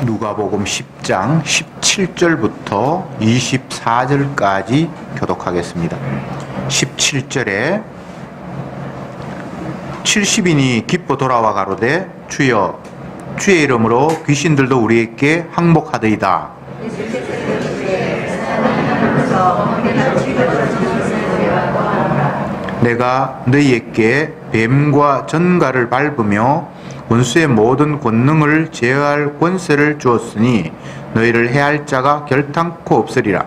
누가복음 10장 17절부터 24절까지 교독하겠습니다. 17절에 70인이 기뻐 돌아와 가로되 주여 주의 이름으로 귀신들도 우리에게 항복하더이다. 내가 너희에게 뱀과 전갈을 밟으며 원수의 모든 권능을 제어할 권세를 주었으니 너희를 해할 자가 결탄코 없으리라.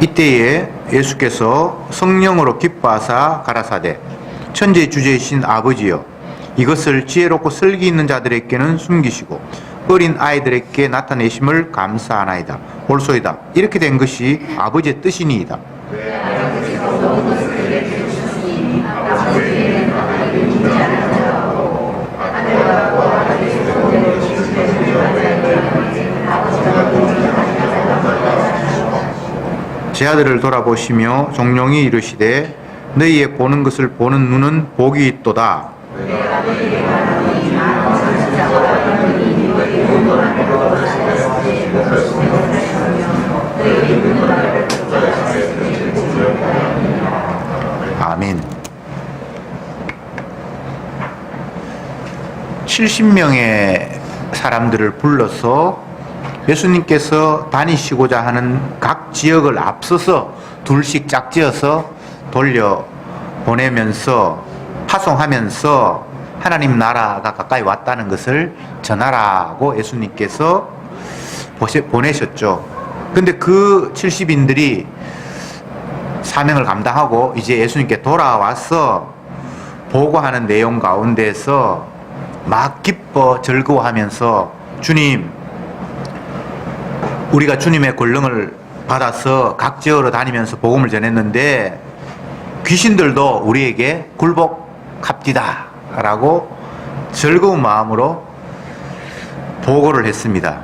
이때에 예수께서 성령으로 기뻐하사 가라사대 천지의 주제이신 아버지여 이것을 지혜롭고 슬기 있는 자들에게는 숨기시고 어린 아이들에게 나타내심을 감사하나이다. 옳소이다. 이렇게 된 것이 아버지의 뜻이니이다. 제 아들을 돌아보시며 종용이 이르시되 너희의 보는 것을 보는 눈은 복이 있도다. 아멘. 70명의 사람들을 불러서 예수님께서 다니시고자 하는 각 지역을 앞서서 둘씩 짝지어서 돌려보내면서 파송하면서 하나님 나라가 가까이 왔다는 것을 전하라고 예수님께서 보내셨죠. 근데 그 70인들이 사명을 감당하고 이제 예수님께 돌아와서 보고하는 내용 가운데서 막 기뻐 즐거워하면서 주님, 우리가 주님의 권능을 받아서 각 지역으로 다니면서 복음을 전했는데 귀신들도 우리에게 굴복합디다 라고 즐거운 마음으로 보고를 했습니다.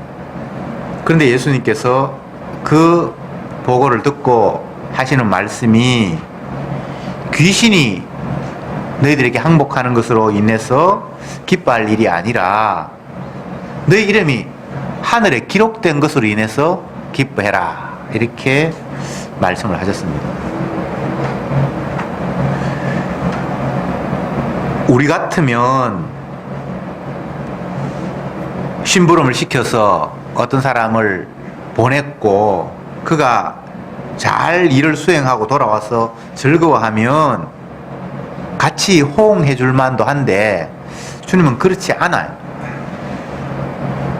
그런데 예수님께서 그 보고를 듣고 하시는 말씀이 귀신이 너희들에게 항복하는 것으로 인해서 기뻐할 일이 아니라 너희 이름이 하늘에 기록된 것으로 인해서 기뻐해라 이렇게 말씀을 하셨습니다. 우리 같으면 심부름을 시켜서 어떤 사람을 보냈고 그가 잘 일을 수행하고 돌아와서 즐거워하면 같이 호응해 줄 만도 한데 주님은 그렇지 않아요.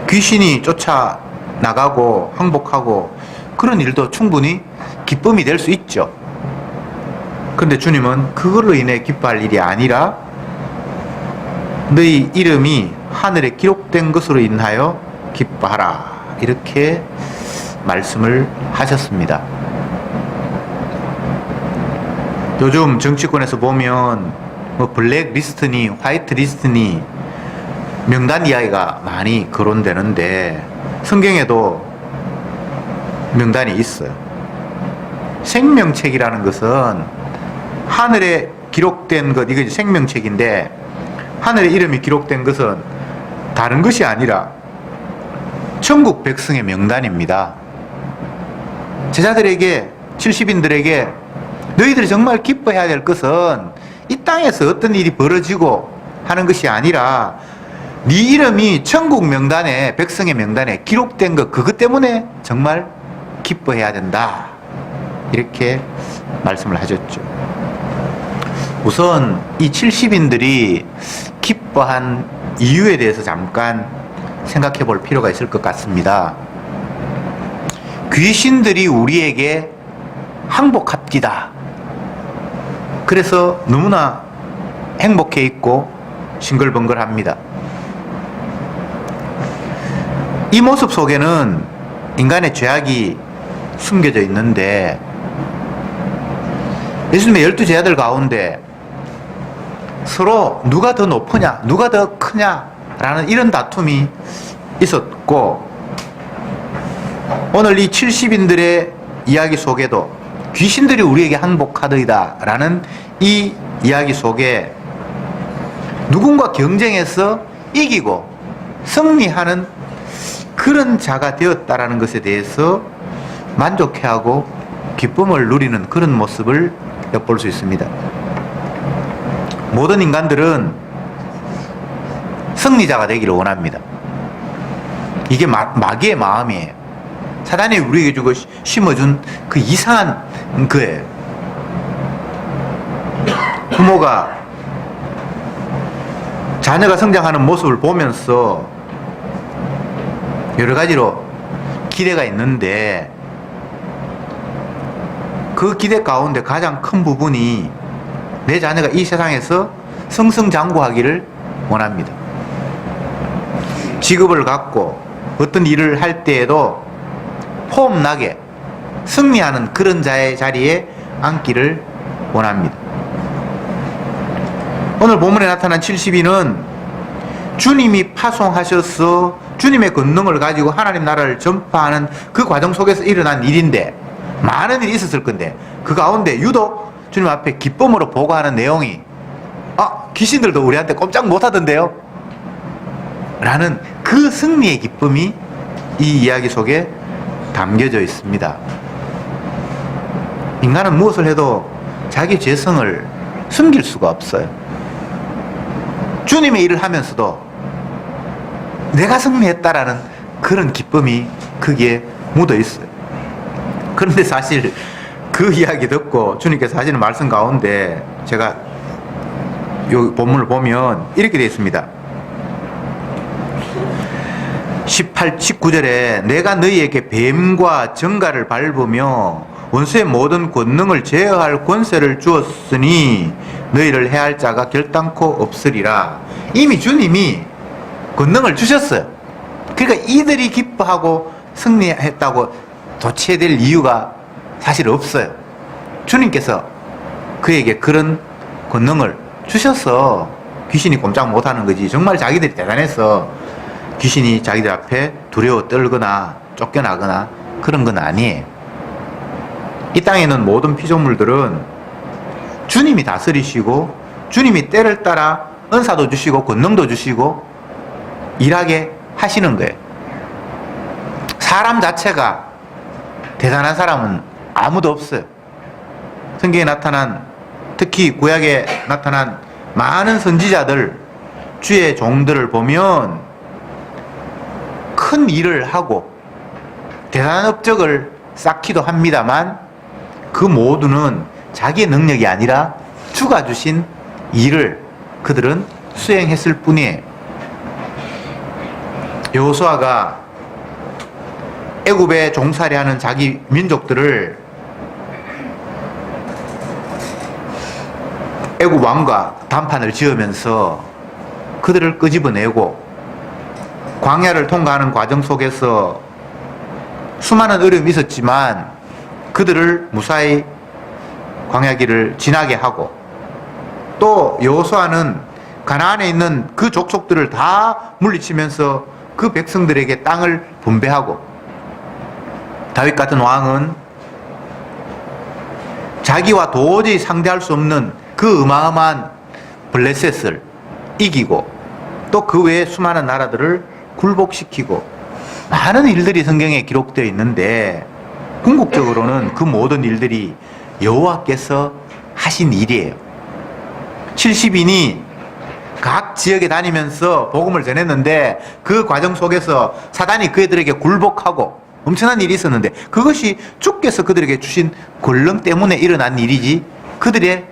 귀신이 쫓아나가고 항복하고 그런 일도 충분히 기쁨이 될 수 있죠. 그런데 주님은 그걸로 인해 기뻐할 일이 아니라 너희 이름이 하늘에 기록된 것으로 인하여 기뻐하라 이렇게 말씀을 하셨습니다. 요즘 정치권에서 보면 뭐 블랙 리스트니 화이트 리스트니 명단 이야기가 많이 거론되는데 성경에도 명단이 있어요. 생명책이라는 것은 하늘에 기록된 것, 이게 생명책인데 하늘에 이름이 기록된 것은 다른 것이 아니라 천국 백성의 명단입니다. 제자들에게 70인들에게 너희들이 정말 기뻐해야 될 것은 이 땅에서 어떤 일이 벌어지고 하는 것이 아니라 네 이름이 천국 명단에 백성의 명단에 기록된 것 그것 때문에 정말 기뻐해야 된다 이렇게 말씀을 하셨죠. 우선 이 70인들이 기뻐한 이유에 대해서 잠깐 생각해 볼 필요가 있을 것 같습니다. 귀신들이 우리에게 항복합디다. 그래서 너무나 행복해 있고 싱글벙글합니다. 이 모습 속에는 인간의 죄악이 숨겨져 있는데 예수님의 12제자들 가운데 서로 누가 더 높으냐 누가 더 크냐라는 이런 다툼이 있었고 오늘 이 70인들의 이야기 속에도 귀신들이 우리에게 항복하더이다 라는 이 이야기 속에 누군가 경쟁해서 이기고 승리하는 그런 자가 되었다라는 것에 대해서 만족해하고 기쁨을 누리는 그런 모습을 엿볼 수 있습니다. 모든 인간들은 승리자가 되기를 원합니다. 이게 마귀의 마음이에요. 사단이 우리에게 주고 심어준 그 이상한 거예요. 부모가 자녀가 성장하는 모습을 보면서 여러 가지로 기대가 있는데 그 기대 가운데 가장 큰 부분이 내 자녀가 이 세상에서 승승장구하기를 원합니다. 직업을 갖고 어떤 일을 할 때에도 폼나게 승리하는 그런 자의 자리에 앉기를 원합니다. 오늘 본문에 나타난 70인은 주님이 파송하셔서 주님의 권능을 가지고 하나님 나라를 전파하는 그 과정 속에서 일어난 일인데 많은 일이 있었을 건데 그 가운데 유독 주님 앞에 기쁨으로 보고하는 내용이 귀신들도 우리한테 꼼짝 못하던데요? 라는 그 승리의 기쁨이 이 이야기 속에 담겨져 있습니다. 인간은 무엇을 해도 자기 죄성을 숨길 수가 없어요. 주님의 일을 하면서도 내가 승리했다라는 그런 기쁨이 거기에 묻어 있어요. 그런데 사실 그 이야기 듣고 주님께서 하시는 말씀 가운데 제가 이 본문을 보면 이렇게 되어 있습니다. 19절에 내가 너희에게 뱀과 정갈을 밟으며 원수의 모든 권능을 제어할 권세를 주었으니 너희를 해할 자가 결단코 없으리라. 이미 주님이 권능을 주셨어요. 그러니까 이들이 기뻐하고 승리했다고 도취해될 이유가 사실 없어요. 주님께서 그에게 그런 권능을 주셔서 귀신이 꼼짝 못하는 거지. 정말 자기들이 대단해서 귀신이 자기들 앞에 두려워 떨거나 쫓겨나거나 그런 건 아니에요. 이 땅에 있는 모든 피조물들은 주님이 다스리시고 주님이 때를 따라 은사도 주시고 권능도 주시고 일하게 하시는 거예요. 사람 자체가 대단한 사람은 아무도 없어요. 성경에 나타난, 특히 구약에 나타난 많은 선지자들, 주의 종들을 보면 큰 일을 하고 대단한 업적을 쌓기도 합니다만 그 모두는 자기의 능력이 아니라 주가 주신 일을 그들은 수행했을 뿐이에요. 여호수아가 애굽에 종살이하는 자기 민족들을 애굽 왕과 단판을 지으면서 그들을 끄집어내고 광야를 통과하는 과정 속에서 수많은 어려움이 있었지만 그들을 무사히 광야길을 지나게 하고 또 여호수아는 가나안에 있는 그 족속들을 다 물리치면서 그 백성들에게 땅을 분배하고 다윗 같은 왕은 자기와 도저히 상대할 수 없는 그 어마어마한 블레셋을 이기고 또 그 외에 수많은 나라들을 굴복시키고 많은 일들이 성경에 기록되어 있는데 궁극적으로는 그 모든 일들이 여호와께서 하신 일이에요. 70인이 각 지역에 다니면서 복음을 전했는데 그 과정 속에서 사단이 그들에게 굴복하고 엄청난 일이 있었는데 그것이 주께서 그들에게 주신 권능 때문에 일어난 일이지 그들의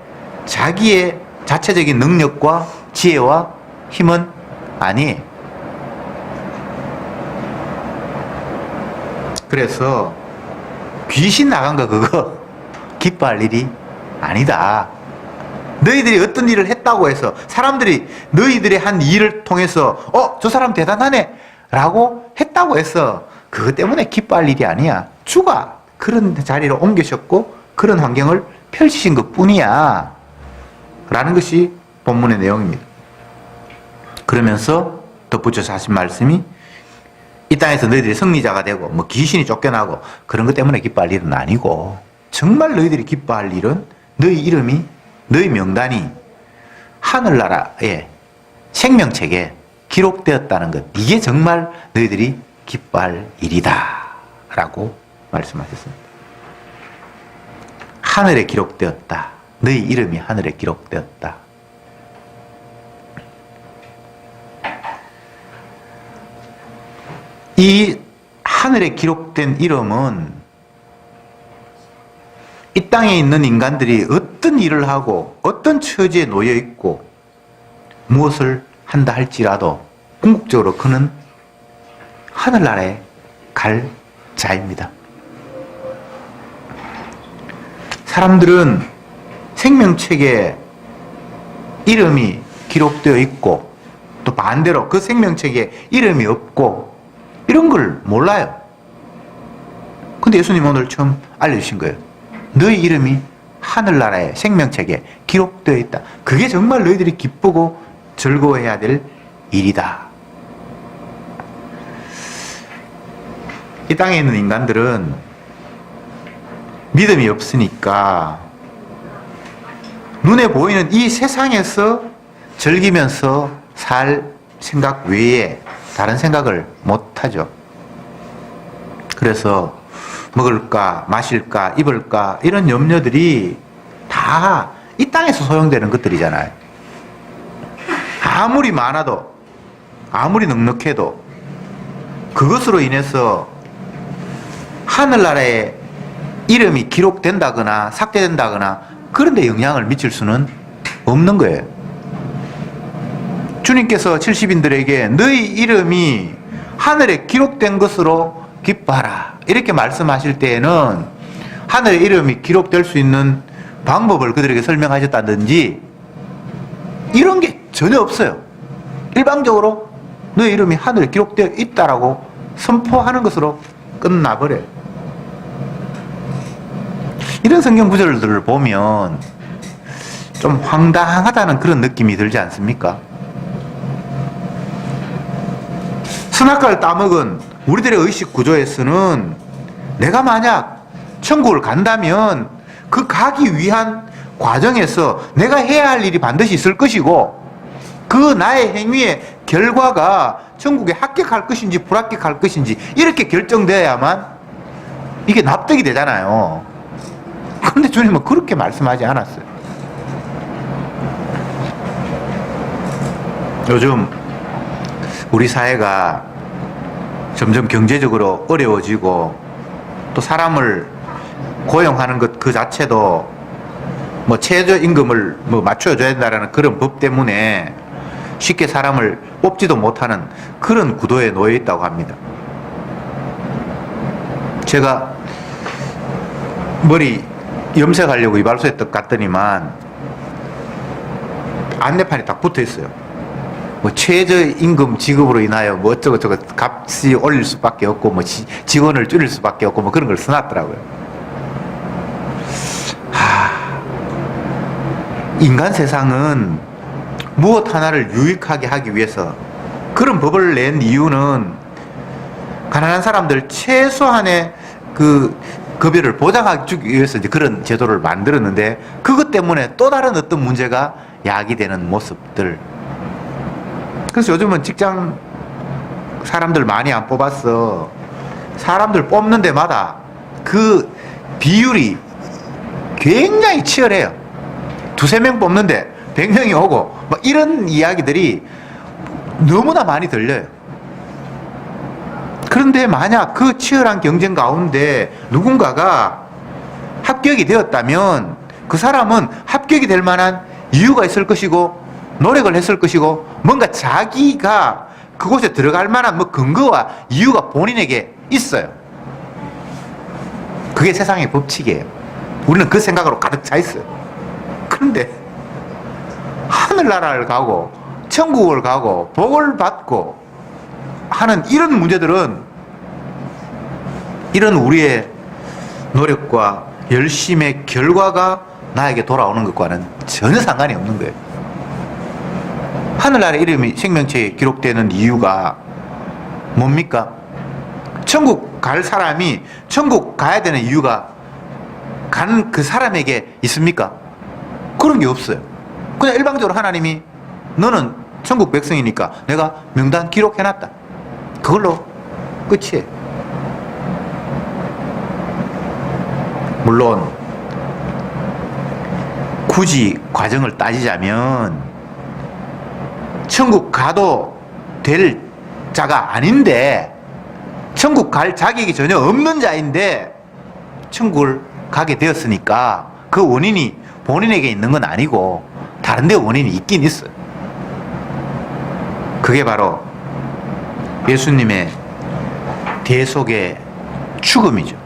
자기의 자체적인 능력과 지혜와 힘은 아니에요. 그래서 귀신 나간 거 그거 기뻐할 일이 아니다. 너희들이 어떤 일을 했다고 해서 사람들이 너희들의 한 일을 통해서 저 사람 대단하네 라고 했다고 해서 그것 때문에 기뻐할 일이 아니야. 주가 그런 자리로 옮기셨고 그런 환경을 펼치신 것 뿐이야 라는 것이 본문의 내용입니다. 그러면서 덧붙여서 하신 말씀이 이 땅에서 너희들이 승리자가 되고 뭐 귀신이 쫓겨나고 그런 것 때문에 기뻐할 일은 아니고 정말 너희들이 기뻐할 일은 너희 이름이, 너희 명단이 하늘나라의 생명책에 기록되었다는 것. 이게 정말 너희들이 기뻐할 일이다 라고 말씀하셨습니다. 하늘에 기록되었다. 너희 이름이 하늘에 기록되었다. 이 하늘에 기록된 이름은 이 땅에 있는 인간들이 어떤 일을 하고 어떤 처지에 놓여 있고 무엇을 한다 할지라도 궁극적으로 그는 하늘나라에 갈 자입니다. 사람들은 생명책에 이름이 기록되어 있고 또 반대로 그 생명책에 이름이 없고 이런 걸 몰라요. 근데 예수님 오늘 처음 알려주신 거예요. 너희 이름이 하늘나라의 생명책에 기록되어 있다. 그게 정말 너희들이 기쁘고 즐거워해야 될 일이다. 이 땅에 있는 인간들은 믿음이 없으니까 눈에 보이는 이 세상에서 즐기면서 살 생각 외에 다른 생각을 못하죠. 그래서 먹을까 마실까 입을까 이런 염려들이 다 이 땅에서 소용되는 것들이잖아요. 아무리 많아도 아무리 넉넉해도 그것으로 인해서 하늘나라에 이름이 기록된다거나 삭제된다거나 그런 데 영향을 미칠 수는 없는 거예요. 주님께서 70인들에게 너희 이름이 하늘에 기록된 것으로 기뻐하라 이렇게 말씀하실 때에는 하늘에 이름이 기록될 수 있는 방법을 그들에게 설명하셨다든지 이런 게 전혀 없어요. 일방적으로 너희 이름이 하늘에 기록되어 있다라고 선포하는 것으로 끝나버려요. 이런 성경 구절들을 보면 좀 황당하다는 그런 느낌이 들지 않습니까? 선악과를 따먹은 우리들의 의식 구조에서는 내가 만약 천국을 간다면 그 가기 위한 과정에서 내가 해야 할 일이 반드시 있을 것이고 그 나의 행위의 결과가 천국에 합격할 것인지 불합격할 것인지 이렇게 결정되어야만 이게 납득이 되잖아요. 그런데 주님은 그렇게 말씀하지 않았어요. 요즘 우리 사회가 점점 경제적으로 어려워지고 또 사람을 고용하는 것 그 자체도 뭐 최저임금을 뭐 맞춰줘야 된다라는 그런 법 때문에 쉽게 사람을 뽑지도 못하는 그런 구도에 놓여 있다고 합니다. 제가 머리 염색하려고 이발소에 딱 갔더니만 안내판이 딱 붙어 있어요. 뭐 최저임금 지급으로 인하여 뭐 어쩌고저쩌고 값이 올릴 수밖에 없고 뭐 직원을 줄일 수밖에 없고 뭐 그런 걸 써놨더라고요. 인간 세상은 무엇 하나를 유익하게 하기 위해서 그런 법을 낸 이유는 가난한 사람들 최소한의 그 급여를 보장하기 위해서 이제 그런 제도를 만들었는데 그것 때문에 또 다른 어떤 문제가 야기되는 모습들. 그래서 요즘은 직장 사람들 많이 안 뽑았어. 사람들 뽑는 데마다 그 비율이 굉장히 치열해요. 두세 명 뽑는데 100명이 오고 막 이런 이야기들이 너무나 많이 들려요. 그런데 만약 그 치열한 경쟁 가운데 누군가가 합격이 되었다면 그 사람은 합격이 될 만한 이유가 있을 것이고 노력을 했을 것이고 뭔가 자기가 그곳에 들어갈 만한 뭐 근거와 이유가 본인에게 있어요. 그게 세상의 법칙이에요. 우리는 그 생각으로 가득 차 있어요. 그런데 하늘나라를 가고 천국을 가고 복을 받고 하는 이런 문제들은 이런 우리의 노력과 열심의 결과가 나에게 돌아오는 것과는 전혀 상관이 없는 거예요. 하늘나라의 이름이 생명체에 기록되는 이유가 뭡니까? 천국 갈 사람이 천국 가야 되는 이유가 가는 그 사람에게 있습니까? 그런 게 없어요. 그냥 일방적으로 하나님이 너는 천국 백성이니까 내가 명단 기록해놨다. 그걸로 끝이에요. 물론 굳이 과정을 따지자면 천국 가도 될 자가 아닌데, 천국 갈 자격이 전혀 없는 자인데 천국을 가게 되었으니까 그 원인이 본인에게 있는 건 아니고 다른 데 원인이 있긴 있어요. 그게 바로 예수님의 대속의 죽음이죠.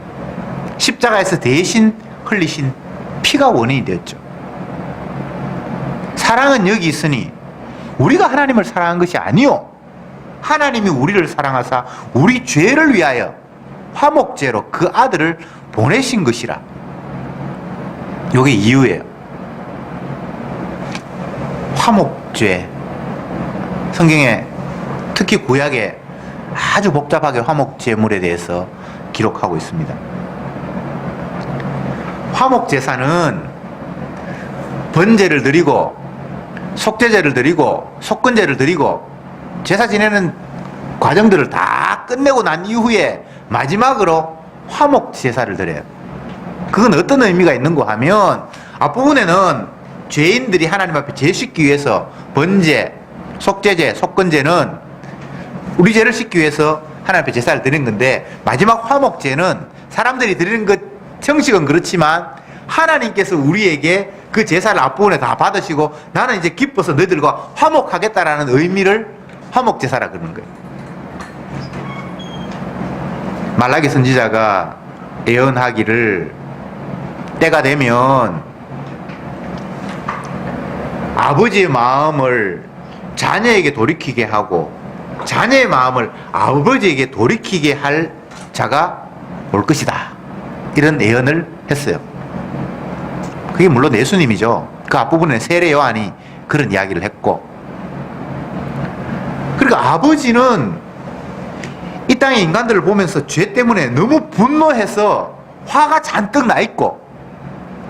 십자가에서 대신 흘리신 피가 원인이 되었죠. 사랑은 여기 있으니 우리가 하나님을 사랑한 것이 아니요, 하나님이 우리를 사랑하사 우리 죄를 위하여 화목제로 그 아들을 보내신 것이라. 요게 이유예요. 화목죄, 성경에 특히 구약에 아주 복잡하게 화목제물에 대해서 기록하고 있습니다. 화목제사는 번제를 드리고 속죄제를 드리고 속건제를 드리고 제사 지내는 과정들을 다 끝내고 난 이후에 마지막으로 화목제사를 드려요. 그건 어떤 의미가 있는가 하면, 앞부분에는 죄인들이 하나님 앞에 죄 씻기 위해서 번제, 속죄제, 속건제는 우리 죄를 씻기 위해서 하나님 앞에 제사를 드리는 건데, 마지막 화목제는 사람들이 드리는 것 형식은 그렇지만 하나님께서 우리에게 그 제사를 앞부분에 다 받으시고 나는 이제 기뻐서 너희들과 화목하겠다라는 의미를 화목제사라 그러는 거예요. 말라기 선지자가 예언하기를 때가 되면 아버지의 마음을 자녀에게 돌이키게 하고 자녀의 마음을 아버지에게 돌이키게 할 자가 올 것이다, 이런 예언을 했어요. 그게 물론 예수님이죠. 그 앞부분에 세례 요한이 그런 이야기를 했고, 그러니까 아버지는 이 땅의 인간들을 보면서 죄 때문에 너무 분노해서 화가 잔뜩 나 있고,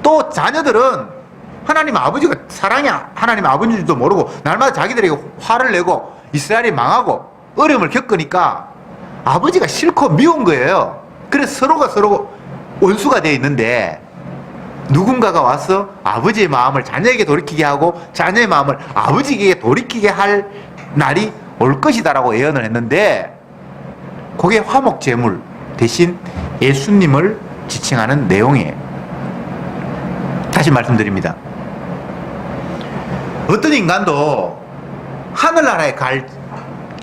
또 자녀들은 하나님 아버지가 사랑이 하나님 아버지인지도 모르고 날마다 자기들에게 화를 내고 이스라엘이 망하고 어려움을 겪으니까 아버지가 싫고 미운 거예요. 그래서 서로가 서로 원수가 되어 있는데, 누군가가 와서 아버지의 마음을 자녀에게 돌이키게 하고 자녀의 마음을 아버지에게 돌이키게 할 날이 올 것이다라고 예언을 했는데, 그게 화목제물 대신 예수님을 지칭하는 내용이에요. 다시 말씀드립니다. 어떤 인간도 하늘나라에 갈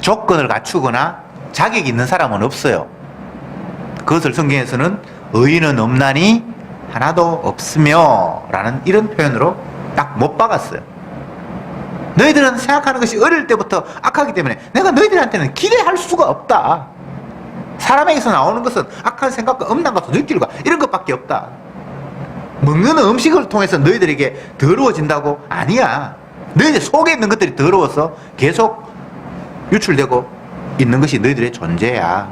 조건을 갖추거나 자격이 있는 사람은 없어요. 그것을 성경에서는 의인은 없나니 하나도 없으며 라는 이런 표현으로 딱 못 박았어요. 너희들은 생각하는 것이 어릴 때부터 악하기 때문에 내가 너희들한테는 기대할 수가 없다. 사람에게서 나오는 것은 악한 생각과 음란과 도둑질과 이런 것밖에 없다. 먹는 음식을 통해서 너희들에게 더러워진다고? 아니야. 너희들 속에 있는 것들이 더러워서 계속 유출되고 있는 것이 너희들의 존재야.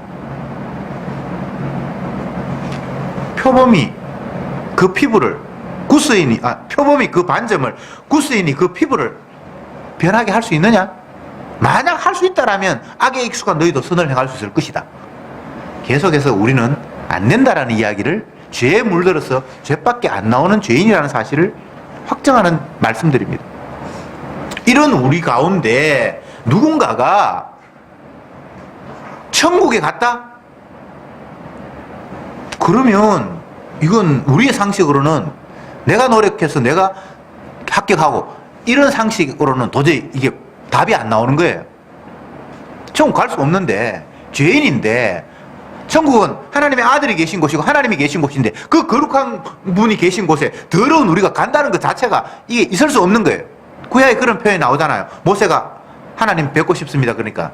표범이 그 피부를 표범이 그 반점을 구스인이 그 피부를 변하게 할 수 있느냐? 만약 할 수 있다라면 악에 익숙한 너희도 선을 행할 수 있을 것이다. 계속해서 우리는 안 된다라는 이야기를, 죄에 물들어서 죄밖에 안 나오는 죄인이라는 사실을 확정하는 말씀드립니다. 이런 우리 가운데 누군가가 천국에 갔다? 그러면 이건 우리의 상식으로는 내가 노력해서 내가 합격하고 이런 상식으로는 도저히 이게 답이 안 나오는 거예요. 천국 갈 수 없는데, 죄인인데, 천국은 하나님의 아들이 계신 곳이고 하나님이 계신 곳인데 그 거룩한 분이 계신 곳에 더러운 우리가 간다는 것 자체가 이게 있을 수 없는 거예요. 구약에 그런 표현이 나오잖아요. 모세가 하나님 뵙고 싶습니다. 그러니까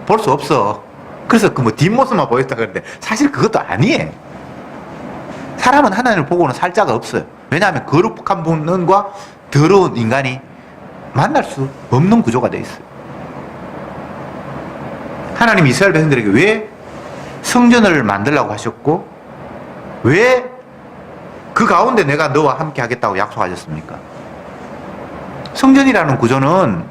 볼 수 없어. 그래서 그 뭐 뒷모습만 보였다 그러는데 사실 그것도 아니에요. 사람은 하나님을 보고는 살 자가 없어요. 왜냐하면 거룩한 분과 더러운 인간이 만날 수 없는 구조가 되어 있어요. 하나님 이스라엘 백성들에게 왜 성전을 만들라고 하셨고 왜 그 가운데 내가 너와 함께 하겠다고 약속하셨습니까? 성전이라는 구조는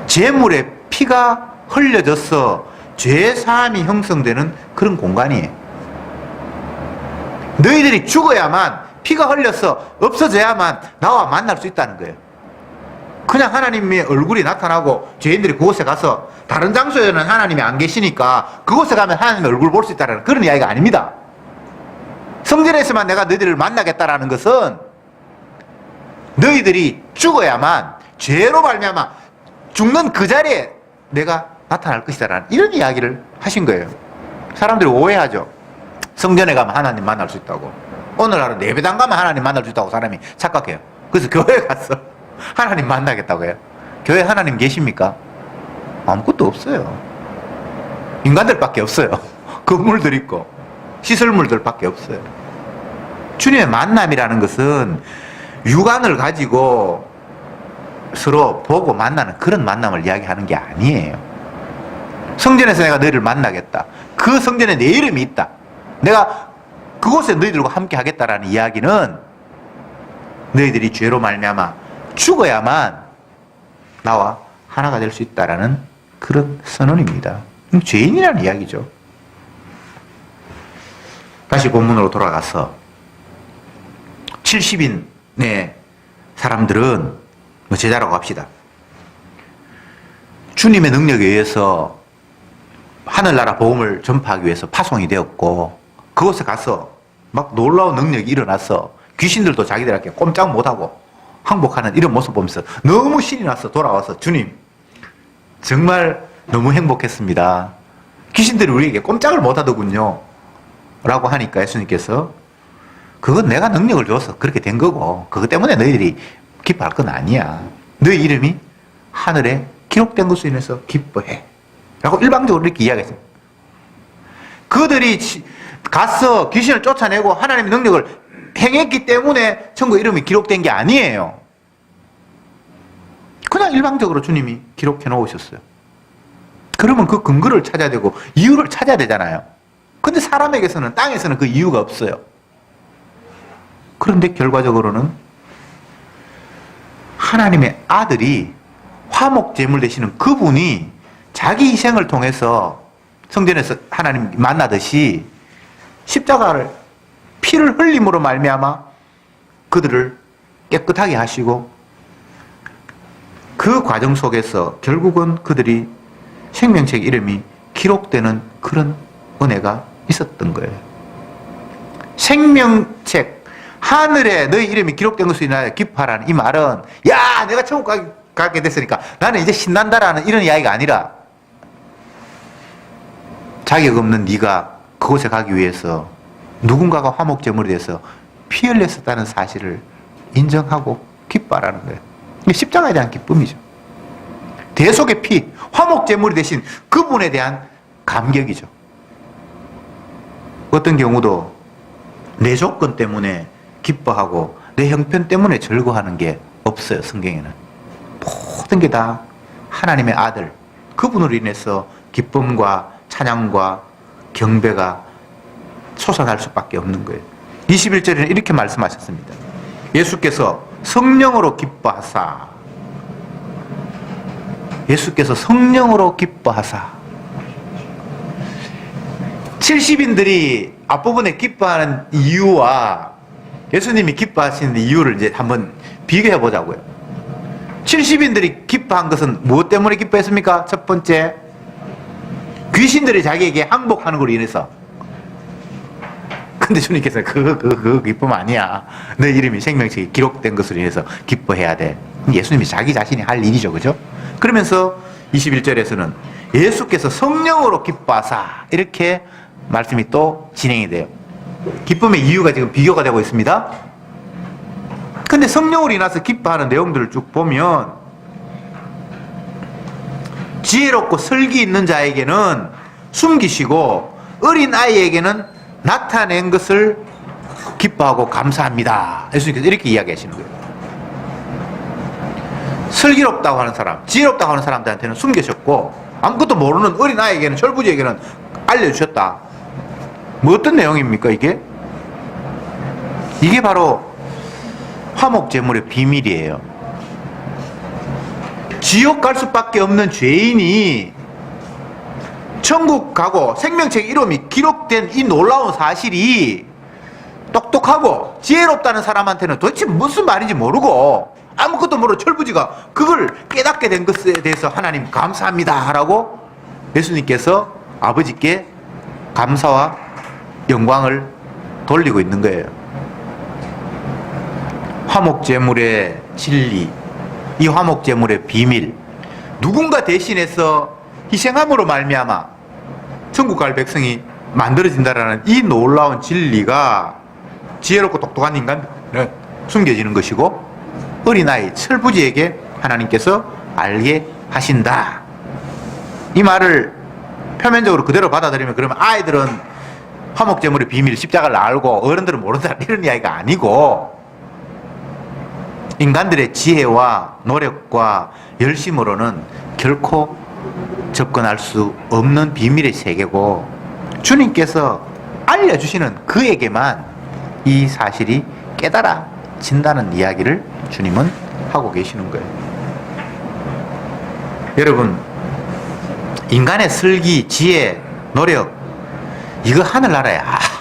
제물의 피가 흘려져서 죄사함이 형성되는 그런 공간이에요. 너희들이 죽어야만, 피가 흘려서 없어져야만 나와 만날 수 있다는 거예요. 그냥 하나님의 얼굴이 나타나고 죄인들이 그곳에 가서, 다른 장소에는 하나님이 안 계시니까 그곳에 가면 하나님의 얼굴을 볼 수 있다는 그런 이야기가 아닙니다. 성전에서만 내가 너희들을 만나겠다라는 것은 너희들이 죽어야만, 죄로 말미암아 죽는 그 자리에 내가 나타날 것이다라는 이런 이야기를 하신 거예요. 사람들이 오해하죠. 성전에 가면 하나님 만날 수 있다고. 오늘 하루 예배당 가면 하나님 만날 수 있다고 사람이 착각해요. 그래서 교회 가서 하나님 만나겠다고 해요. 교회 하나님 계십니까? 아무것도 없어요. 인간들밖에 없어요. 건물들 있고 시설물들밖에 없어요. 주님의 만남이라는 것은 육안을 가지고 서로 보고 만나는 그런 만남을 이야기하는 게 아니에요. 성전에서 내가 너희를 만나겠다. 그 성전에 내 이름이 있다. 내가 그곳에 너희들과 함께 하겠다라는 이야기는 너희들이 죄로 말미암아 죽어야만 나와 하나가 될 수 있다라는 그런 선언입니다. 죄인이라는 이야기죠. 다시 본문으로 돌아가서 70인의 사람들은 제자라고 합시다. 주님의 능력에 의해서 하늘나라 복음을 전파하기 위해서 파송이 되었고, 그곳에 가서 막 놀라운 능력이 일어나서 귀신들도 자기들에게 꼼짝 못하고 항복하는 이런 모습 보면서 너무 신이 나서 돌아와서, 주님 정말 너무 행복했습니다. 귀신들이 우리에게 꼼짝을 못하더군요 라고 하니까 예수님께서, 그건 내가 능력을 줘서 그렇게 된 거고 그것 때문에 너희들이 기뻐할 건 아니야. 너희 이름이 하늘에 기록된 것으로 인해서 기뻐해 라고 일방적으로 이렇게 이야기했어요. 그들이 가서 귀신을 쫓아내고 하나님의 능력을 행했기 때문에 천국 이름이 기록된 게 아니에요. 그냥 일방적으로 주님이 기록해 놓으셨어요. 그러면 그 근거를 찾아야 되고 이유를 찾아야 되잖아요. 근데 사람에게서는, 땅에서는 그 이유가 없어요. 그런데 결과적으로는 하나님의 아들이 화목제물 되시는 그분이 자기 희생을 통해서 성전에서 하나님 만나듯이 십자가를, 피를 흘림으로 말미암아 그들을 깨끗하게 하시고, 그 과정 속에서 결국은 그들이 생명책 이름이 기록되는 그런 은혜가 있었던 거예요. 생명책, 하늘에 너희 이름이 기록된 것으로 인하여 기뻐하라는 이 말은, 야 내가 천국 가게 됐으니까 나는 이제 신난다라는 이런 이야기가 아니라, 자격 없는 네가 그곳에 가기 위해서 누군가가 화목제물이 돼서 피 흘렸었다는 사실을 인정하고 기뻐하라는 거예요. 이게 십자가에 대한 기쁨이죠. 대속의 피, 화목제물이 되신 그분에 대한 감격이죠. 어떤 경우도 내 조건 때문에 기뻐하고 내 형편 때문에 즐거워하는 게 없어요. 성경에는 모든 게 다 하나님의 아들, 그분으로 인해서 기쁨과 찬양과 경배가 솟아날 수밖에 없는 거예요. 21절에는 이렇게 말씀하셨습니다. 예수께서 성령으로 기뻐하사, 예수께서 성령으로 기뻐하사. 70인들이 앞부분에 기뻐하는 이유와 예수님이 기뻐하시는 이유를 이제 한번 비교해 보자고요. 70인들이 기뻐한 것은 무엇 때문에 기뻐했습니까? 첫 번째, 귀신들이 자기에게 항복하는 걸로 인해서. 근데 주님께서 그 기쁨 아니야. 내 이름이 생명책에 기록된 것으로 인해서 기뻐해야 돼. 예수님이 자기 자신이 할 일이죠. 그죠? 그러면서 21절에서는 예수께서 성령으로 기뻐하사, 이렇게 말씀이 또 진행이 돼요. 기쁨의 이유가 지금 비교가 되고 있습니다. 근데 성령으로 인해서 기뻐하는 내용들을 쭉 보면, 지혜롭고 설기 있는 자에게는 숨기시고 어린 아이에게는 나타낸 것을 기뻐하고 감사합니다. 예수님께서 이렇게 이야기하시는 거예요. 슬기롭다고 하는 사람, 지혜롭다고 하는 사람들한테는 숨기셨고, 아무것도 모르는 어린 아이에게는, 철부지에게는 알려주셨다. 뭐 어떤 내용입니까 이게? 이게 바로 화목제물의 비밀이에요. 지옥 갈 수밖에 없는 죄인이 천국 가고 생명책 이름이 기록된 이 놀라운 사실이 똑똑하고 지혜롭다는 사람한테는 도대체 무슨 말인지 모르고 아무것도 모르는 철부지가 그걸 깨닫게 된 것에 대해서 하나님 감사합니다 라고 예수님께서 아버지께 감사와 영광을 돌리고 있는 거예요. 화목제물의 진리, 이 화목제물의 비밀, 누군가 대신해서 희생함으로 말미암아 천국 갈 백성이 만들어진다라는 이 놀라운 진리가 지혜롭고 똑똑한 인간에 숨겨지는 것이고 어린아이 철부지에게 하나님께서 알게 하신다. 이 말을 표면적으로 그대로 받아들이면 그러면 아이들은 화목제물의 비밀 십자가를 알고 어른들은 모른다 이런 이야기가 아니고 인간들의 지혜와 노력과 열심으로는 결코 접근할 수 없는 비밀의 세계고 주님께서 알려주시는 그에게만 이 사실이 깨달아진다는 이야기를 주님은 하고 계시는 거예요. 여러분, 인간의 슬기, 지혜, 노력 이거 하늘나라에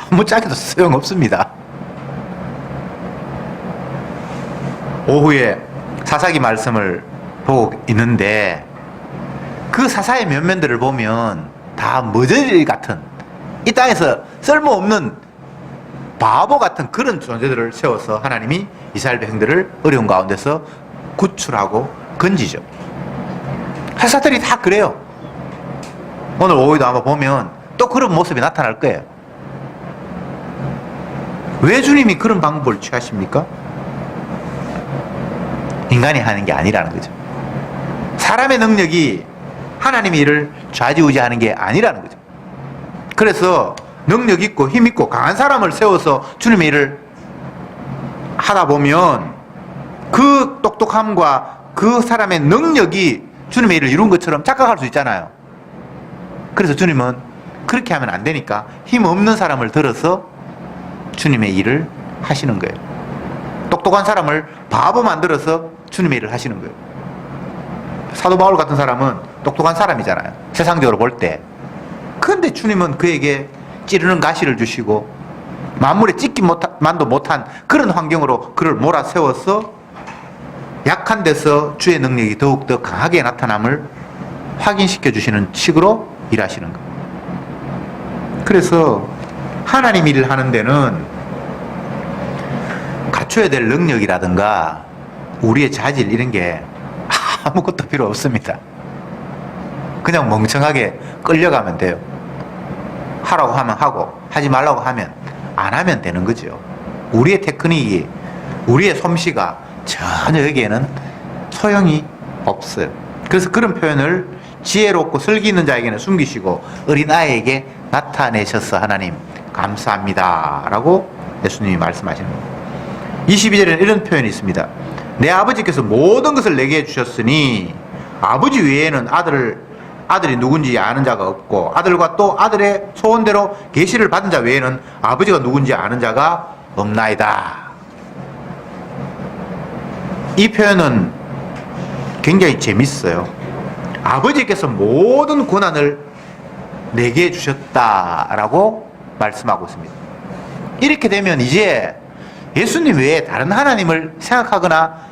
아무 짝에도 소용없습니다. 오후에 사사기 말씀을 보고 있는데 그 사사의 면면들을 보면 다 머저리 같은 이 땅에서 쓸모없는 바보 같은 그런 존재들을 세워서 하나님이 이스라엘 백성들을 어려운 가운데서 구출하고 건지죠. 사사들이 다 그래요. 오늘 오후에도 아마 보면 또 그런 모습이 나타날 거예요. 왜 주님이 그런 방법을 취하십니까? 인간이 하는 게 아니라는 거죠. 사람의 능력이 하나님의 일을 좌지우지하는 게 아니라는 거죠. 그래서 능력 있고 힘 있고 강한 사람을 세워서 주님의 일을 하다 보면 그 똑똑함과 그 사람의 능력이 주님의 일을 이룬 것처럼 착각할 수 있잖아요. 그래서 주님은 그렇게 하면 안 되니까 힘 없는 사람을 들어서 주님의 일을 하시는 거예요. 똑똑한 사람을 바보 만들어서 주님의 일을 하시는 거예요. 사도 바울 같은 사람은 똑똑한 사람이잖아요. 세상적으로 볼 때. 그런데 주님은 그에게 찌르는 가시를 주시고 만물에 찢기만도 못한 그런 환경으로 그를 몰아세워서 약한 데서 주의 능력이 더욱더 강하게 나타남을 확인시켜 주시는 식으로 일하시는 거예요. 그래서 하나님 일을 하는 데는 갖춰야 될 능력이라든가 우리의 자질 이런 게 아무것도 필요 없습니다. 그냥 멍청하게 끌려가면 돼요. 하라고 하면 하고 하지 말라고 하면 안 하면 되는 거죠. 우리의 테크닉이 우리의 솜씨가 전혀 여기에는 소용이 없어요. 그래서 그런 표현을 지혜롭고 슬기 있는 자에게는 숨기시고 어린아이에게 나타내셔서 하나님 감사합니다 라고 예수님이 말씀하시는 겁니다. 22절에는 이런 표현이 있습니다. 내 아버지께서 모든 것을 내게 주셨으니 아버지 외에는 아들이 누군지 아는 자가 없고 아들과 또 아들의 소원대로 계시를 받은 자 외에는 아버지가 누군지 아는 자가 없나이다. 이 표현은 굉장히 재밌어요. 아버지께서 모든 권한을 내게 주셨다라고 말씀하고 있습니다. 이렇게 되면 이제 예수님 외에 다른 하나님을 생각하거나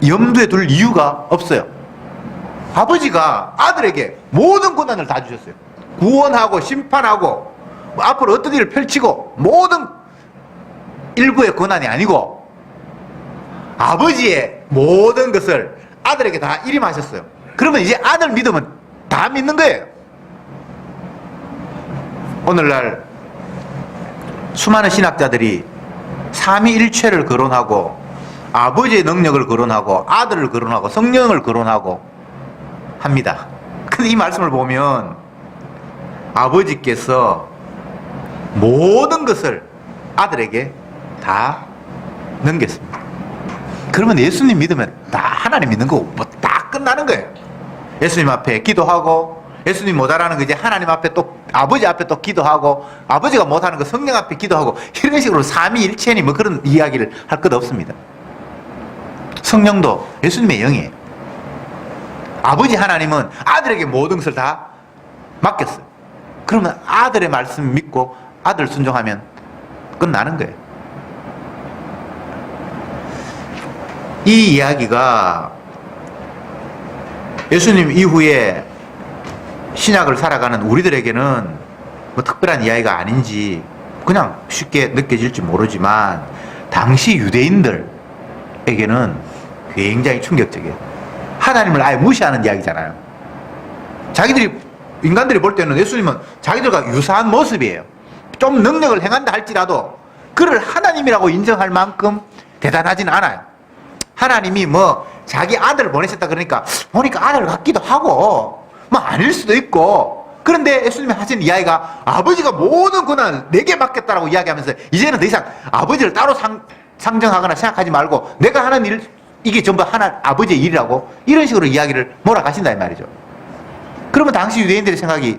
염두에 둘 이유가 없어요. 아버지가 아들에게 모든 권한을 다 주셨어요. 구원하고 심판하고 앞으로 어떤 일을 펼치고 모든 일부의 권한이 아니고 아버지의 모든 것을 아들에게 다 일임하셨어요. 그러면 이제 아들 믿으면 다 믿는 거예요. 오늘날 수많은 신학자들이 삼위일체를 거론하고 아버지의 능력을 거론하고 아들을 거론하고 성령을 거론하고 합니다. 근데 이 말씀을 보면 아버지께서 모든 것을 아들에게 다 넘겼습니다. 그러면 예수님 믿으면 다 하나님 믿는 거고 뭐 다 끝나는 거예요. 예수님 앞에 기도하고 예수님 못 알아는 거 이제 하나님 앞에 또 아버지 앞에 또 기도하고 아버지가 못하는 거 성령 앞에 기도하고 이런 식으로 삼위일체니 뭐 그런 이야기를 할 것 없습니다. 성령도 예수님의 영이에요. 아버지 하나님은 아들에게 모든 것을 다 맡겼어요. 그러면 아들의 말씀 믿고 아들 순종하면 끝나는 거예요. 이 이야기가 예수님 이후에 신약을 살아가는 우리들에게는 뭐 특별한 이야기가 아닌지 그냥 쉽게 느껴질지 모르지만 당시 유대인들에게는 굉장히 충격적이에요. 하나님을 아예 무시하는 이야기잖아요. 인간들이 볼 때는 예수님은 자기들과 유사한 모습이에요. 좀 능력을 행한다 할지라도 그를 하나님이라고 인정할 만큼 대단하진 않아요. 하나님이 뭐 자기 아들을 보내셨다 그러니까 보니까 아들 같기도 하고 뭐 아닐 수도 있고, 그런데 예수님이 하신 이야기가 아버지가 모든 권한을 내게 맡겼다라고 이야기하면서 이제는 더 이상 아버지를 따로 상정하거나 생각하지 말고 내가 하는 일, 이게 전부 아버지의 일이라고 이런 식으로 이야기를 몰아가신다 이 말이죠. 그러면 당시 유대인들의 생각이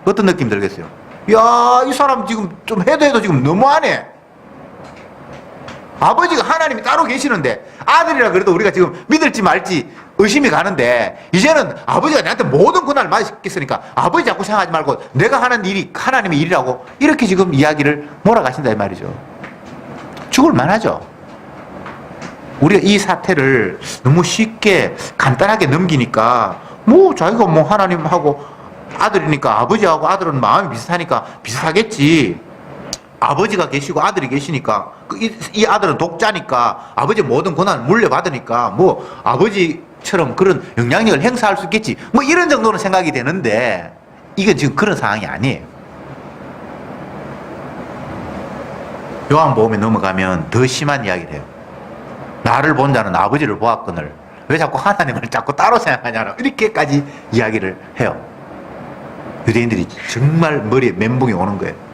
어떤 느낌 들겠어요? 야, 이 사람 지금 좀 해도 지금 너무하네. 아버지가 하나님이 따로 계시는데 아들이라 그래도 우리가 지금 믿을지 말지 의심이 가는데 이제는 아버지가 나한테 모든 권한을 맡겼으니까 아버지 자꾸 생각하지 말고 내가 하는 일이 하나님의 일이라고 이렇게 지금 이야기를 몰아가신다 이 말이죠. 죽을 만하죠. 우리가 이 사태를 너무 쉽게 간단하게 넘기니까 뭐 자기가 뭐 하나님하고 아들이니까 아버지하고 아들은 마음이 비슷하니까 비슷하겠지. 아버지가 계시고 아들이 계시니까 이 아들은 독자니까 아버지의 모든 권한을 물려받으니까 뭐 아버지처럼 그런 영향력을 행사할 수 있겠지. 뭐 이런 정도는 생각이 되는데 이건 지금 그런 상황이 아니에요. 요한복음에 넘어가면 더 심한 이야기를 해요. 나를 본 자는 아버지를 보았거늘 왜 자꾸 하나님을 자꾸 따로 생각하냐고 이렇게까지 이야기를 해요. 유대인들이 정말 머리에 멘붕이 오는 거예요.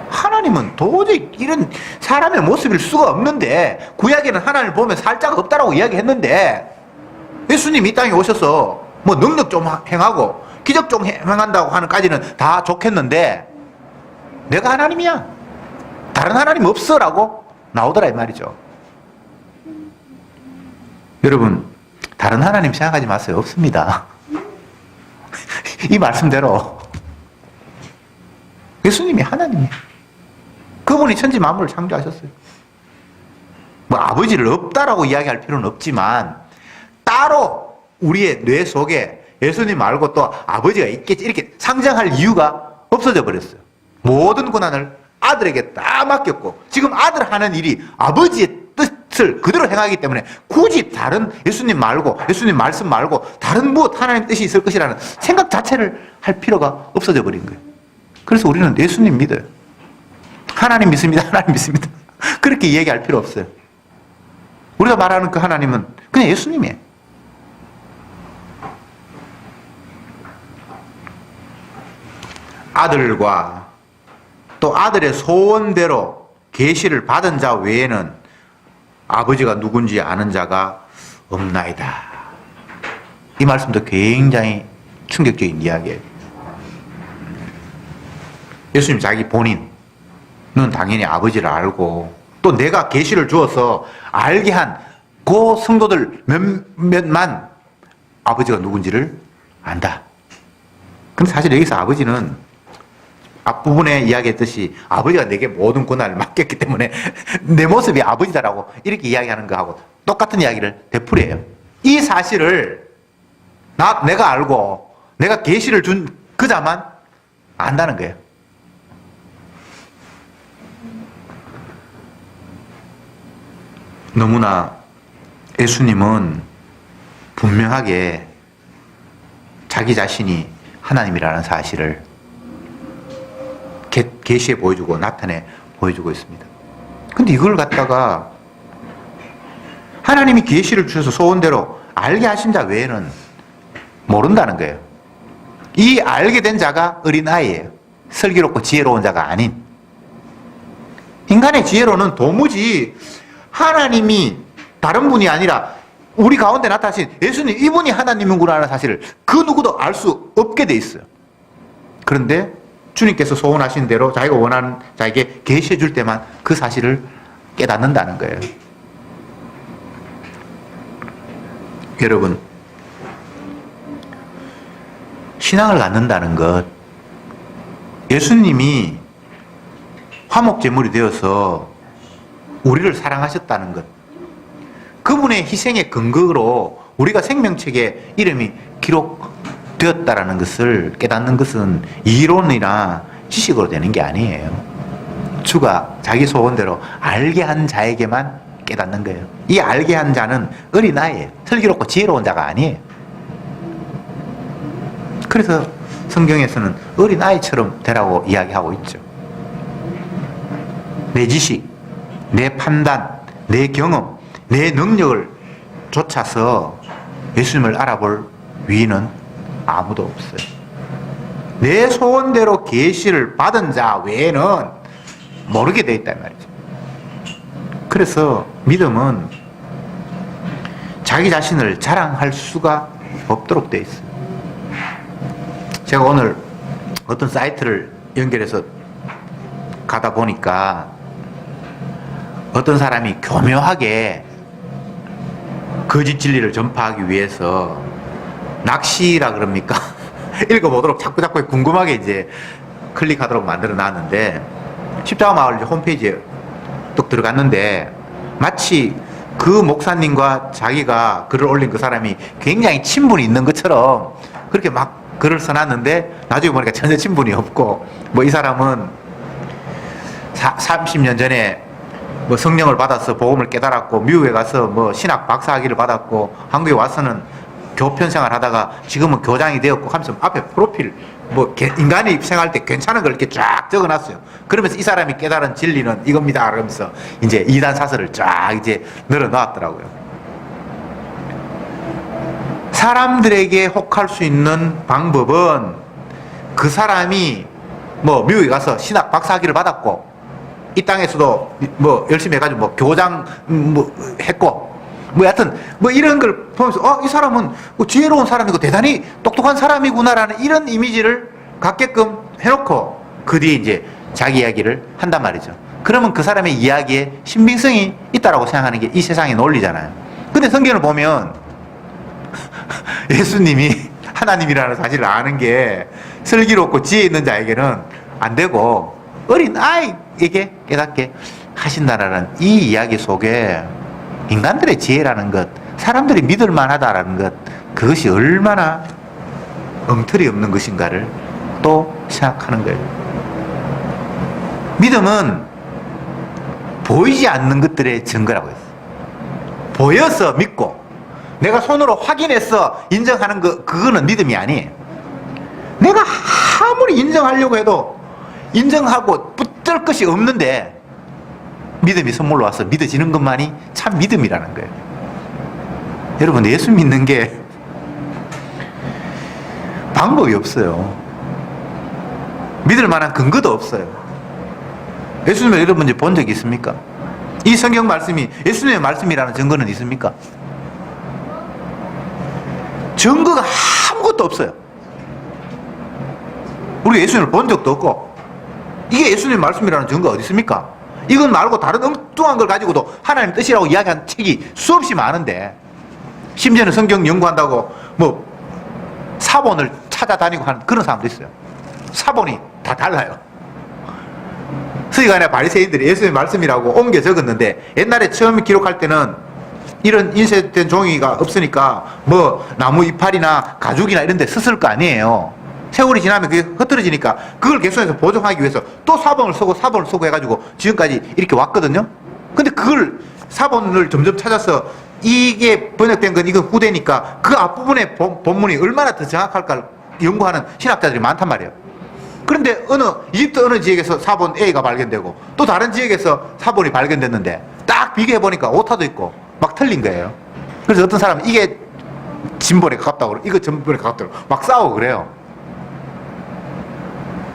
하나님은 도저히 이런 사람의 모습일 수가 없는데 구약에는 하나님을 보면 살짝 없다라고 이야기했는데 예수님이 이 땅에 오셔서 뭐 능력 좀 행하고 기적 좀 행한다고 하는까지는 다 좋겠는데 내가 하나님이야, 다른 하나님 없어라고 나오더라 이 말이죠. 여러분, 다른 하나님 생각하지 마세요. 없습니다. 이 말씀대로 예수님이 하나님이에요. 그분이 천지 만물을 창조하셨어요. 뭐 아버지를 없다라고 이야기할 필요는 없지만 따로 우리의 뇌 속에 예수님 말고 또 아버지가 있겠지 이렇게 상정할 이유가 없어져 버렸어요. 모든 권한을 아들에게 다 맡겼고 지금 아들 하는 일이 아버지의 뜻을 그대로 행하기 때문에 굳이 다른 예수님 말고 예수님 말씀 말고 다른 무엇 하나님 뜻이 있을 것이라는 생각 자체를 할 필요가 없어져 버린 거예요. 그래서 우리는 예수님 믿어요. 하나님 믿습니다. 하나님 믿습니다. 그렇게 이야기할 필요 없어요. 우리가 말하는 그 하나님은 그냥 예수님이에요. 아들과 또 아들의 소원대로 계시를 받은 자 외에는 아버지가 누군지 아는 자가 없나이다. 이 말씀도 굉장히 충격적인 이야기예요. 예수님 자기 본인은 당연히 아버지를 알고 또 내가 계시를 주어서 알게 한 그 성도들 몇몇만 아버지가 누군지를 안다. 근데 사실 여기서 아버지는 앞부분에 이야기했듯이 아버지가 내게 모든 권한을 맡겼기 때문에 내 모습이 아버지다라고 이렇게 이야기하는 거하고 똑같은 이야기를 되풀이해요. 이 사실을 내가 알고 내가 계시를 준 그자만 안다는 거예요. 너무나 예수님은 분명하게 자기 자신이 하나님이라는 사실을 계시해 보여주고 나타내 보여주고 있습니다. 근데 이걸 갖다가 하나님이 계시를 주셔서 소원대로 알게 하신 자 외에는 모른다는 거예요. 이 알게 된 자가 어린아이예요. 슬기롭고 지혜로운 자가 아닌. 인간의 지혜로는 도무지 하나님이 다른 분이 아니라 우리 가운데 나타나신 예수님 이분이 하나님이구나 하는 사실을 그 누구도 알 수 없게 돼 있어요. 그런데 주님께서 소원하신 대로 자기가 원하는 자에게 계시해 줄 때만 그 사실을 깨닫는다는 거예요. 여러분, 신앙을 갖는다는 것, 예수님이 화목제물이 되어서 우리를 사랑하셨다는 것, 그분의 희생의 근거로 우리가 생명책에 이름이 기록되었다는 것을 깨닫는 것은 이론이나 지식으로 되는 게 아니에요. 주가 자기 소원대로 알게 한 자에게만 깨닫는 거예요. 이 알게 한 자는 어린아이예요. 슬기롭고 지혜로운 자가 아니에요. 그래서 성경에서는 어린아이처럼 되라고 이야기하고 있죠. 내 지식, 내 판단, 내 경험, 내 능력을 쫓아서 예수님을 알아볼 위인은 아무도 없어요. 내 소원대로 계시를 받은 자 외에는 모르게 되어 있단 말이죠. 그래서 믿음은 자기 자신을 자랑할 수가 없도록 되어 있어요. 제가 오늘 어떤 사이트를 연결해서 가다 보니까 어떤 사람이 교묘하게 거짓 진리를 전파하기 위해서 낚시라 그럽니까? 읽어보도록 자꾸 궁금하게 이제 클릭하도록 만들어 놨는데, 십자가 마을 홈페이지에 뚝 들어갔는데 마치 그 목사님과 자기가 글을 올린 그 사람이 굉장히 친분이 있는 것처럼 그렇게 막 글을 써놨는데, 나중에 보니까 전혀 친분이 없고, 뭐 이 사람은 30년 전에 뭐 성령을 받아서 복음을 깨달았고, 미국에 가서 뭐 신학 박사학위를 받았고, 한국에 와서는 교편 생활 하다가 지금은 교장이 되었고 하면서 앞에 프로필, 뭐 인간이 생활할 때 괜찮은 걸 이렇게 쫙 적어놨어요. 그러면서 이 사람이 깨달은 진리는 이겁니다. 그러면서 이제 이단 사설을 쫙 이제 늘어놓았더라고요. 사람들에게 혹할 수 있는 방법은 그 사람이 뭐 미국에 가서 신학 박사학위를 받았고, 이 땅에서도 뭐 열심히 해가지고 뭐 교장 뭐 했고, 뭐 여하튼 뭐 이런 걸 보면서 이 사람은 뭐 지혜로운 사람이고 대단히 똑똑한 사람이구나라는 이런 이미지를 갖게끔 해놓고 그 뒤에 이제 자기 이야기를 한단 말이죠. 그러면 그 사람의 이야기에 신빙성이 있다라고 생각하는 게 이 세상의 논리잖아요. 근데 성경을 보면 예수님이 하나님이라는 사실을 아는 게 슬기롭고 지혜 있는 자에게는 안 되고 어린 아이에게 깨닫게 하신다라는 이 이야기 속에 인간들의 지혜라는 것, 사람들이 믿을 만하다라는 것, 그것이 얼마나 엉터리 없는 것인가를 또 생각하는 거예요. 믿음은 보이지 않는 것들의 증거라고 했어요. 보여서 믿고 내가 손으로 확인해서 인정하는 거, 그거는 믿음이 아니에요. 내가 아무리 인정하려고 해도 인정하고 붙들 것이 없는데 믿음이 선물로 와서 믿어지는 것만이 참 믿음이라는 거예요. 여러분, 예수 믿는 게 방법이 없어요. 믿을 만한 근거도 없어요. 예수님을 여러분 이제 본 적이 있습니까? 이 성경 말씀이 예수님의 말씀이라는 증거는 있습니까? 증거가 아무것도 없어요. 우리가 예수님을 본 적도 없고, 이게 예수님의 말씀이라는 증거가 어디 있습니까? 이건 말고 다른 엉뚱한 걸 가지고도 하나님 뜻이라고 이야기한 책이 수없이 많은데, 심지어는 성경 연구한다고 뭐 사본을 찾아다니고 하는 그런 사람도 있어요. 사본이 다 달라요. 서기관이나 바리새인들이 예수님의 말씀이라고 옮겨 적었는데, 옛날에 처음 기록할 때는 이런 인쇄된 종이가 없으니까 뭐 나무 이파리나 가죽이나 이런 데 썼을 거 아니에요. 세월이 지나면 그게 흐트러지니까 그걸 개선해서 보존하기 위해서 또 사본을 쓰고 해가지고 지금까지 이렇게 왔거든요. 근데 그걸 사본을 점점 찾아서 이게 번역된 건 이건 후대니까 그 앞부분의 본문이 얼마나 더 정확할까 연구하는 신학자들이 많단 말이에요. 그런데 이집트 어느 지역에서 사본 A가 발견되고 또 다른 지역에서 사본이 발견됐는데 딱 비교해보니까 오타도 있고 막 틀린 거예요. 그래서 어떤 사람은 이게 진본에 가깝다고 그러고 이거 전본에 가깝다고 그러고 막 싸우고 그래요.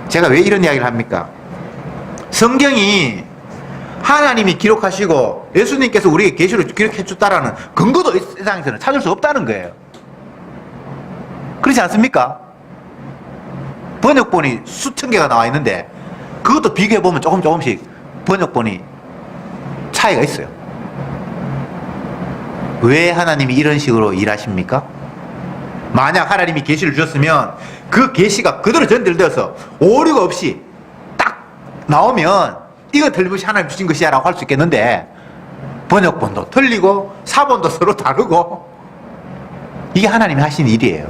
제가 왜 이런 이야기를 합니까? 성경이 하나님이 기록하시고 예수님께서 우리에게 계시로 기록해 줬다라는 근거도 이 세상에서는 찾을 수 없다는 거예요. 그렇지 않습니까? 번역본이 수천 개가 나와 있는데 그것도 비교해보면 조금씩 번역본이 차이가 있어요. 왜 하나님이 이런 식으로 일하십니까? 만약 하나님이 계시를 주셨으면 그 계시가 그대로 전달되어서 오류가 없이 딱 나오면 이거 틀림없이 하나님 주신 것이야 라고 할 수 있겠는데 번역본도 틀리고 사본도 서로 다르고 이게 하나님이 하신 일이에요.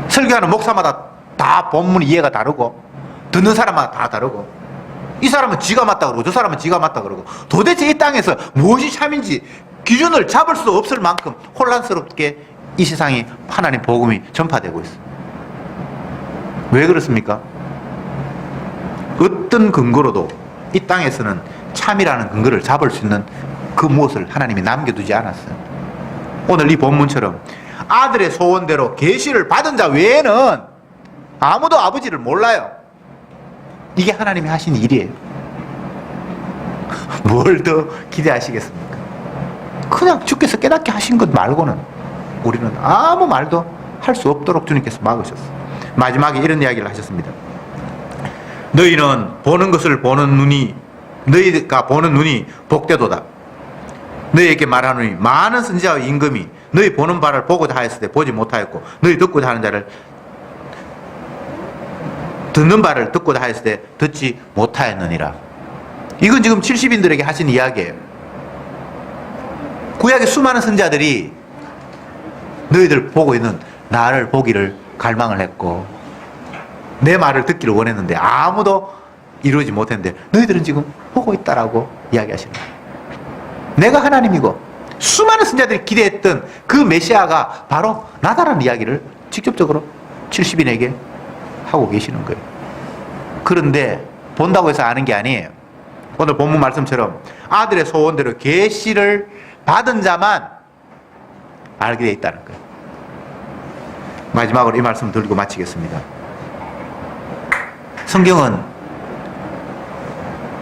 설교하는 목사마다 다 본문 이해가 다르고 듣는 사람마다 다 다르고 이 사람은 지가 맞다 그러고 저 사람은 지가 맞다 그러고 도대체 이 땅에서 무엇이 참인지 기준을 잡을 수 없을 만큼 혼란스럽게 이 세상에 하나님 복음이 전파되고 있어요. 왜 그렇습니까? 어떤 근거로도 이 땅에서는 참이라는 근거를 잡을 수 있는 그 무엇을 하나님이 남겨두지 않았어요. 오늘 이 본문처럼 아들의 소원대로 계시를 받은 자 외에는 아무도 아버지를 몰라요. 이게 하나님이 하신 일이에요. 뭘 더 기대하시겠습니까? 그냥 주께서 깨닫게 하신 것 말고는 우리는 아무 말도 할 수 없도록 주님께서 막으셨어요. 마지막에 이런 이야기를 하셨습니다. 너희는 보는 것을 보는 눈이 너희가 보는 눈이 복되도다. 너희에게 말하노니 많은 선지자와 임금이 너희 보는 바를 보고자 하였을 때 보지 못하였고 너희 듣고자 하는 자를 듣는 바를 듣고자 하였을 때 듣지 못하였느니라. 이건 지금 70인들에게 하신 이야기예요. 구약의 수많은 선지자들이 너희들 보고 있는 나를 보기를 갈망을 했고 내 말을 듣기를 원했는데 아무도 이루지 못했는데 너희들은 지금 보고 있다라고 이야기하시는 거예요. 내가 하나님이고 수많은 선지자들이 기대했던 그 메시아가 바로 나다라는 이야기를 직접적으로 70인에게 하고 계시는 거예요. 그런데 본다고 해서 아는 게 아니에요. 오늘 본문 말씀처럼 아들의 소원대로 계시를 받은 자만 알게 돼 있다는 거예요. 마지막으로 이 말씀 드리고 마치겠습니다. 성경은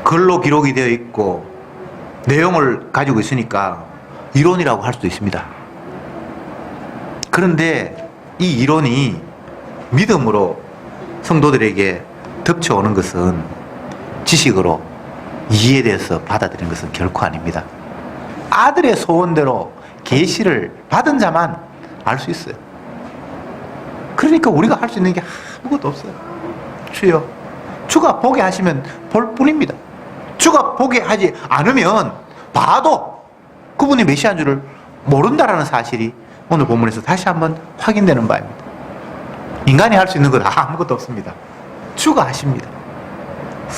글로 기록이 되어 있고 내용을 가지고 있으니까 이론이라고 할 수도 있습니다. 그런데 이 이론이 믿음으로 성도들에게 덮쳐오는 것은 지식으로 이해돼서 받아들이는 것은 결코 아닙니다. 아들의 소원대로 계시를 받은 자만 알 수 있어요. 그러니까 우리가 할 수 있는 게 아무것도 없어요. 주여, 주가 보게 하시면 볼 뿐입니다. 주가 보게 하지 않으면 봐도 그분이 메시아인 줄을 모른다라는 사실이 오늘 본문에서 다시 한번 확인되는 바입니다. 인간이 할 수 있는 건 아무것도 없습니다. 주가 하십니다.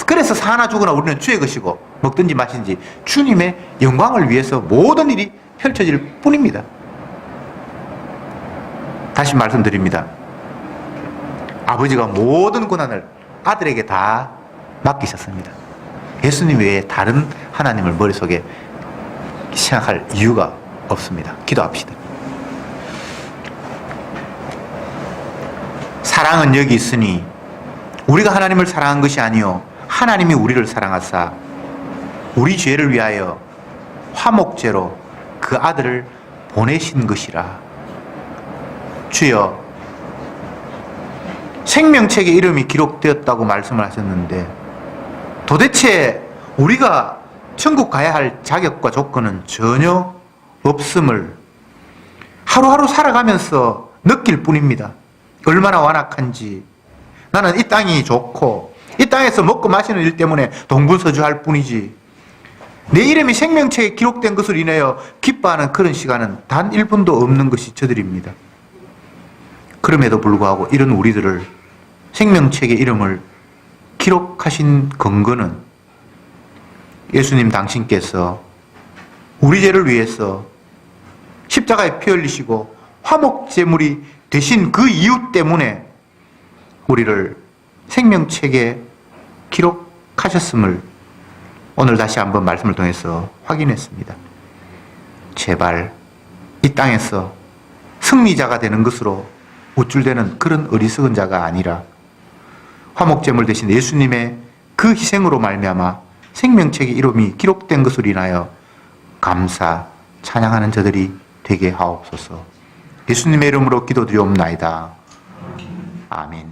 그래서 사나 죽으나 우리는 주의 것이고 먹든지 마시든지 주님의 영광을 위해서 모든 일이 펼쳐질 뿐입니다. 다시 말씀드립니다. 아버지가 모든 권한을 아들에게 다 맡기셨습니다. 예수님 외에 다른 하나님을 머릿속에 생각할 이유가 없습니다. 기도합시다. 사랑은 여기 있으니 우리가 하나님을 사랑한 것이 아니요 하나님이 우리를 사랑하사 우리 죄를 위하여 화목제로 그 아들을 보내신 것이라. 주여, 생명책에 이름이 기록되었다고 말씀을 하셨는데 도대체 우리가 천국 가야 할 자격과 조건은 전혀 없음을 하루하루 살아가면서 느낄 뿐입니다. 얼마나 완악한지. 나는 이 땅이 좋고 이 땅에서 먹고 마시는 일 때문에 동분서주할 뿐이지 내 이름이 생명책에 기록된 것으로 인하여 기뻐하는 그런 시간은 단 1분도 없는 것이 저들입니다. 그럼에도 불구하고 이런 우리들을 생명책의 이름을 기록하신 근거는 예수님 당신께서 우리 죄를 위해서 십자가에 피 흘리시고 화목제물이 되신 그 이유 때문에 우리를 생명책에 기록하셨음을 오늘 다시 한번 말씀을 통해서 확인했습니다. 제발 이 땅에서 승리자가 되는 것으로 우쭐대는 그런 어리석은 자가 아니라 화목제물 대신 예수님의 그 희생으로 말미암아 생명책의 이름이 기록된 것으로 인하여 감사 찬양하는 저들이 되게 하옵소서. 예수님의 이름으로 기도드리옵나이다. 아멘.